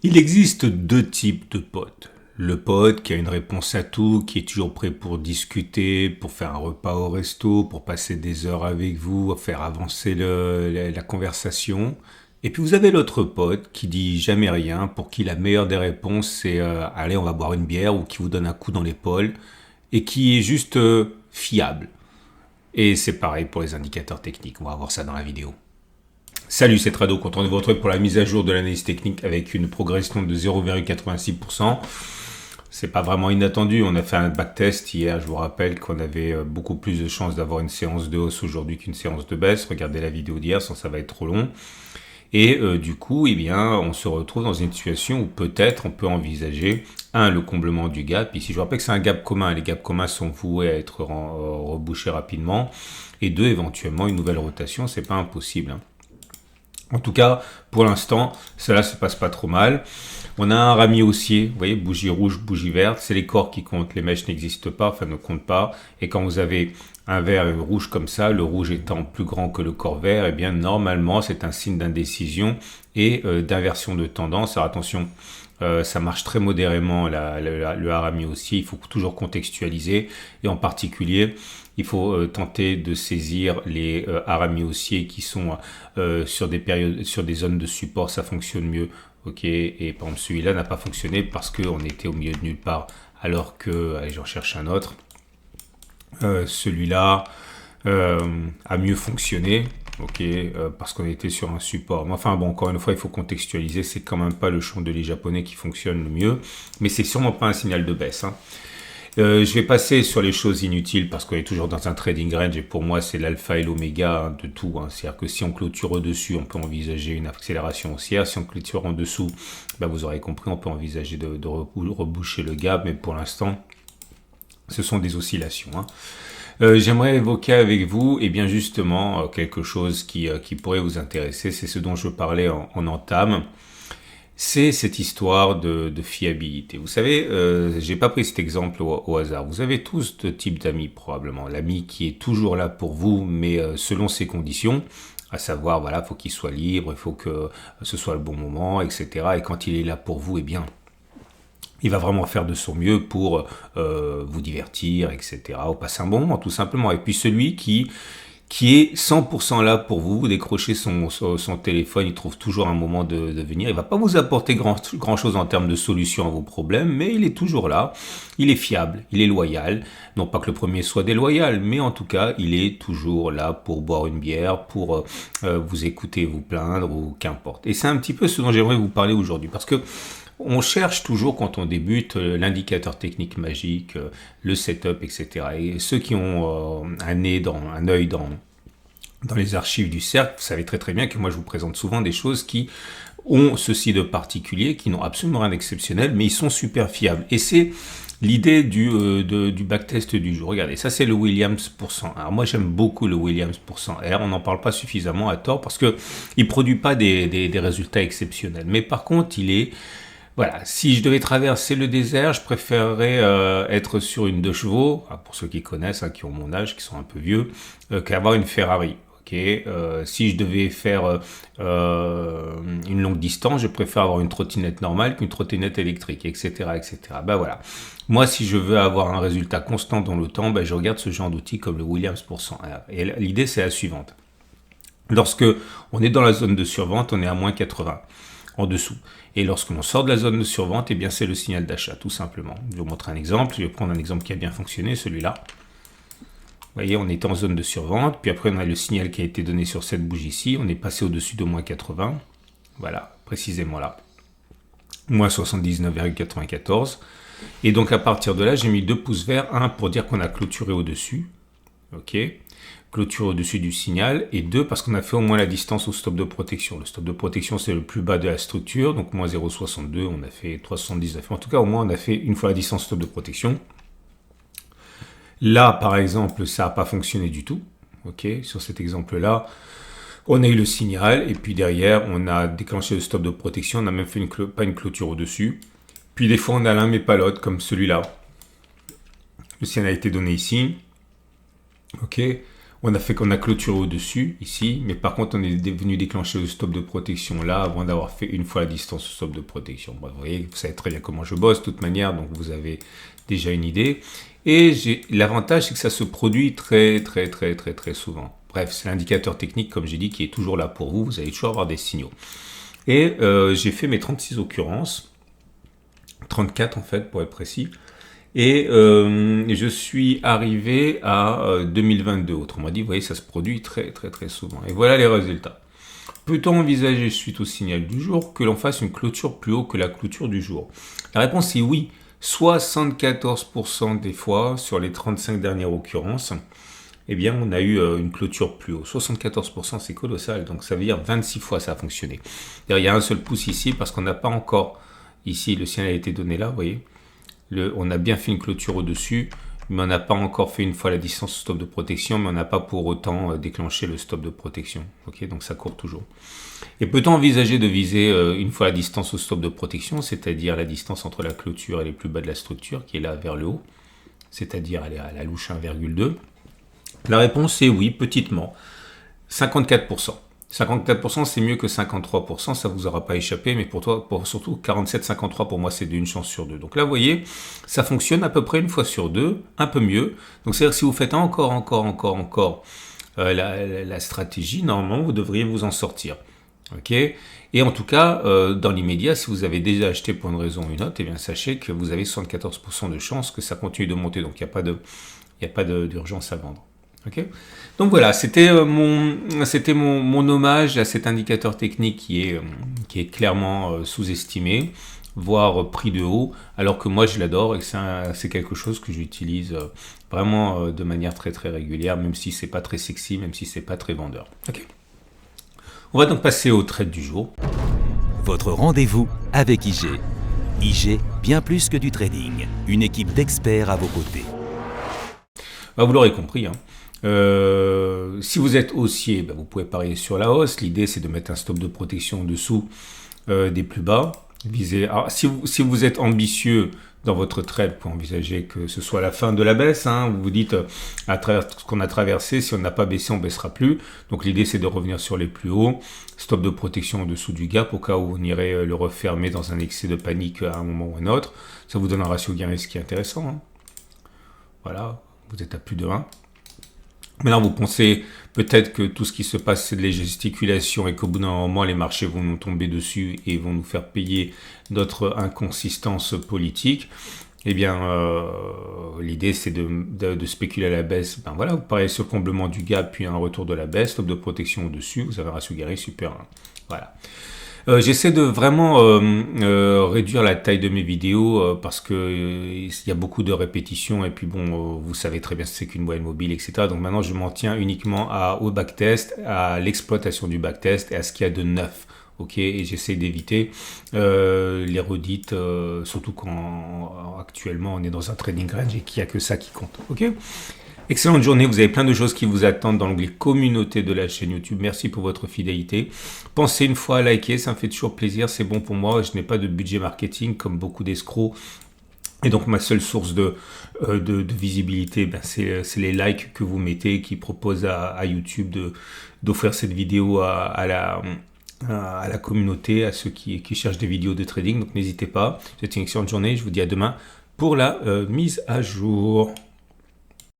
Il existe deux types de potes. Le pote qui a une réponse à tout, qui est toujours prêt pour discuter, pour faire un repas au resto, pour passer des heures avec vous, faire avancer la conversation. Et puis vous avez l'autre pote qui dit jamais rien, pour qui la meilleure des réponses c'est allez on va boire une bière ou qui vous donne un coup dans l'épaule et qui est juste fiable. Et c'est pareil pour les indicateurs techniques, on va voir ça dans la vidéo. Salut, c'est Trado, content de vous retrouver pour la mise à jour de l'analyse technique avec une progression de 0,86%. C'est pas vraiment inattendu, on a fait un backtest hier, je vous rappelle qu'on avait beaucoup plus de chances d'avoir une séance de hausse aujourd'hui qu'une séance de baisse. Regardez la vidéo d'hier, sinon ça va être trop long. Et du coup, eh bien, on se retrouve dans une situation où peut-être on peut envisager, le comblement du gap. Ici, je vous rappelle que c'est un gap commun. Les gaps communs sont voués à être rebouchés rapidement. Et deux, éventuellement, une nouvelle rotation, c'est pas impossible. En tout cas, pour l'instant, cela se passe pas trop mal. On a un rami haussier, vous voyez, bougie rouge, bougie verte, c'est les corps qui comptent, les mèches n'existent pas, enfin ne comptent pas. Et quand vous avez un vert et un rouge comme ça, le rouge étant plus grand que le corps vert, eh bien normalement c'est un signe d'indécision et d'inversion de tendance. Alors attention, ça marche très modérément le harami haussier, il faut toujours contextualiser et en particulier il faut tenter de saisir les harami haussiers qui sont sur des périodes, sur des zones de support, ça fonctionne mieux. Ok, et par exemple celui-là n'a pas fonctionné parce qu'on était au milieu de nulle part, alors que, allez, j'en cherche un autre. Celui-là a mieux fonctionné, ok, parce qu'on était sur un support. Mais enfin bon, encore une fois, il faut contextualiser, c'est quand même pas le chandelier japonais qui fonctionne le mieux, mais c'est sûrement pas un signal de baisse. Je vais passer sur les choses inutiles parce qu'on est toujours dans un trading range et pour moi c'est l'alpha et l'oméga de tout. C'est-à-dire que si on clôture au-dessus, on peut envisager une accélération haussière. Si on clôture en dessous, vous aurez compris, on peut envisager de reboucher le gap, mais pour l'instant, ce sont des oscillations. J'aimerais évoquer avec vous, et bien justement, quelque chose qui pourrait vous intéresser. C'est ce dont je parlais en entame. C'est cette histoire de fiabilité. Vous savez, j'ai pas pris cet exemple au hasard. Vous avez tous deux types d'amis probablement. L'ami qui est toujours là pour vous, mais selon ses conditions, à savoir, voilà, faut qu'il soit libre, il faut que ce soit le bon moment, etc. Et quand il est là pour vous, eh bien, il va vraiment faire de son mieux pour vous divertir, etc. Ou passer un bon moment, tout simplement. Et puis celui qui est 100% là pour vous, vous décrochez son téléphone, il trouve toujours un moment de venir. Il va pas vous apporter grand chose en termes de solution à vos problèmes, mais il est toujours là, il est fiable, il est loyal. Non pas que le premier soit déloyal, mais en tout cas, il est toujours là pour boire une bière, pour vous écouter, vous plaindre ou qu'importe. Et c'est un petit peu ce dont j'aimerais vous parler aujourd'hui, parce que on cherche toujours quand on débute l'indicateur technique magique, le setup, etc. Et ceux qui ont un œil dans les archives du cercle, vous savez très très bien que moi je vous présente souvent des choses qui ont ceci de particulier, qui n'ont absolument rien d'exceptionnel, mais ils sont super fiables. Et c'est l'idée du backtest du jour. Regardez, ça c'est le Williams pour 100. Alors moi j'aime beaucoup le Williams pour 100R, on n'en parle pas suffisamment à tort parce que il produit pas des résultats exceptionnels. Mais par contre il est... Voilà, si je devais traverser le désert, je préférerais être sur une 2 chevaux, pour ceux qui connaissent, qui ont mon âge, qui sont un peu vieux, qu'avoir une Ferrari. Si je devais faire une longue distance, je préfère avoir une trottinette normale qu'une trottinette électrique, etc., etc. Voilà. Moi, si je veux avoir un résultat constant dans le temps, je regarde ce genre d'outils comme le Williams pour 100. Et l'idée, c'est la suivante. Lorsque on est dans la zone de survente, on est à moins 80 en dessous. Et lorsque l'on sort de la zone de survente, eh bien c'est le signal d'achat, tout simplement. Je vais vous montrer un exemple. Je vais prendre un exemple qui a bien fonctionné, celui-là. Vous voyez, on est en zone de survente, puis après on a le signal qui a été donné sur cette bougie-ci. On est passé au-dessus de moins 80. Voilà, précisément là. Moins 79,94. Et donc à partir de là, j'ai mis deux pouces verts. Un pour dire qu'on a clôturé au-dessus. Ok. Clôture au-dessus du signal, et 2 parce qu'on a fait au moins la distance au stop de protection. Le stop de protection, c'est le plus bas de la structure, donc moins 0,62, on a fait 3,79. En tout cas, au moins, on a fait une fois la distance stop de protection. Là, par exemple, ça n'a pas fonctionné du tout. Ok, sur cet exemple-là, on a eu le signal, et puis derrière, on a déclenché le stop de protection, on a même fait pas une clôture au-dessus. Puis des fois, on a l'un mais pas l'autre, comme celui-là. Le signal a été donné ici. Ok. On a clôturé au-dessus, ici, mais par contre, on est venu déclencher le stop de protection là, avant d'avoir fait une fois la distance au stop de protection. Bon, vous voyez, vous savez très bien comment je bosse, de toute manière, donc vous avez déjà une idée. Et l'avantage, c'est que ça se produit très souvent. Bref, c'est l'indicateur technique, comme j'ai dit, qui est toujours là pour vous. Vous allez toujours avoir des signaux. Et j'ai fait mes 36 occurrences, 34 en fait, pour être précis. Et je suis arrivé à 2022. Autrement dit, vous voyez, ça se produit très souvent. Et voilà les résultats. Peut-on envisager, suite au signal du jour, que l'on fasse une clôture plus haut que la clôture du jour? La réponse est oui. 74% des fois, sur les 35 dernières occurrences, eh bien, on a eu une clôture plus haut. 74%, c'est colossal. Donc, ça veut dire 26 fois ça a fonctionné. Il y a un seul pouce ici parce qu'on n'a pas encore, ici, le signal a été donné là, vous voyez. On a bien fait une clôture au-dessus, mais on n'a pas encore fait une fois la distance stop de protection, mais on n'a pas pour autant déclenché le stop de protection. Ok, donc ça court toujours. Et peut-on envisager de viser une fois la distance au stop de protection, c'est-à-dire la distance entre la clôture et les plus bas de la structure, qui est là vers le haut, c'est-à-dire aller à la louche 1,2? La réponse est oui, petitement. 54%. 54%, c'est mieux que 53%, ça vous aura pas échappé, mais surtout 47-53, pour moi, c'est d'une chance sur deux. Donc là, vous voyez, ça fonctionne à peu près une fois sur deux, un peu mieux. Donc c'est-à-dire que si vous faites encore la stratégie, normalement, vous devriez vous en sortir. Ok. Et en tout cas, dans l'immédiat, si vous avez déjà acheté pour une raison ou une autre, eh bien, sachez que vous avez 74% de chance que ça continue de monter. Donc il n'y a pas d'urgence à vendre. Okay. Donc voilà, c'était mon hommage à cet indicateur technique qui est clairement sous-estimé, voire pris de haut, alors que moi je l'adore et que c'est quelque chose que j'utilise vraiment de manière très régulière, même si c'est pas très sexy, même si c'est pas très vendeur. Okay. On va donc passer au trade du jour. Votre rendez-vous avec IG. IG, bien plus que du trading, une équipe d'experts à vos côtés. Bah, vous l'aurez compris, hein. Si vous êtes haussier, vous pouvez parier sur la hausse. L'idée, c'est de mettre un stop de protection en dessous des plus bas. Alors, si vous êtes ambitieux dans votre trade, vous pouvez envisager que ce soit la fin de la baisse. Hein. Vous vous dites, à travers tout ce qu'on a traversé, si on n'a pas baissé, on ne baissera plus. Donc l'idée, c'est de revenir sur les plus hauts. Stop de protection en dessous du gap, au cas où on irait le refermer dans un excès de panique à un moment ou à un autre. Ça vous donne un ratio gain-risque qui est intéressant. Hein. Voilà, vous êtes à plus de 1. Maintenant, vous pensez peut-être que tout ce qui se passe, c'est de la gesticulation et qu'au bout d'un moment, les marchés vont nous tomber dessus et vont nous faire payer notre inconsistance politique. Eh bien, l'idée, c'est de spéculer à la baisse. Ben voilà, vous pariez sur le comblement du gap, puis un retour de la baisse, stop de protection au-dessus, vous avez un ratio gain-risque super 1. Voilà. J'essaie de vraiment réduire la taille de mes vidéos parce que il y a beaucoup de répétitions et puis bon, vous savez très bien ce que c'est qu'une moyenne mobile, etc. Donc maintenant, je m'en tiens uniquement au backtest, à l'exploitation du backtest et à ce qu'il y a de neuf. Ok, et j'essaie d'éviter les redites, surtout quand actuellement on est dans un trading range et qu'il n'y a que ça qui compte. Ok. Excellente journée, vous avez plein de choses qui vous attendent dans l'onglet communauté de la chaîne YouTube. Merci pour votre fidélité. Pensez une fois à liker, ça me fait toujours plaisir, c'est bon pour moi. Je n'ai pas de budget marketing comme beaucoup d'escrocs. Et donc ma seule source de visibilité, c'est les likes que vous mettez qui proposent à YouTube d'offrir cette vidéo à la communauté, à ceux qui cherchent des vidéos de trading. Donc n'hésitez pas. C'est une excellente journée, je vous dis à demain pour la mise à jour.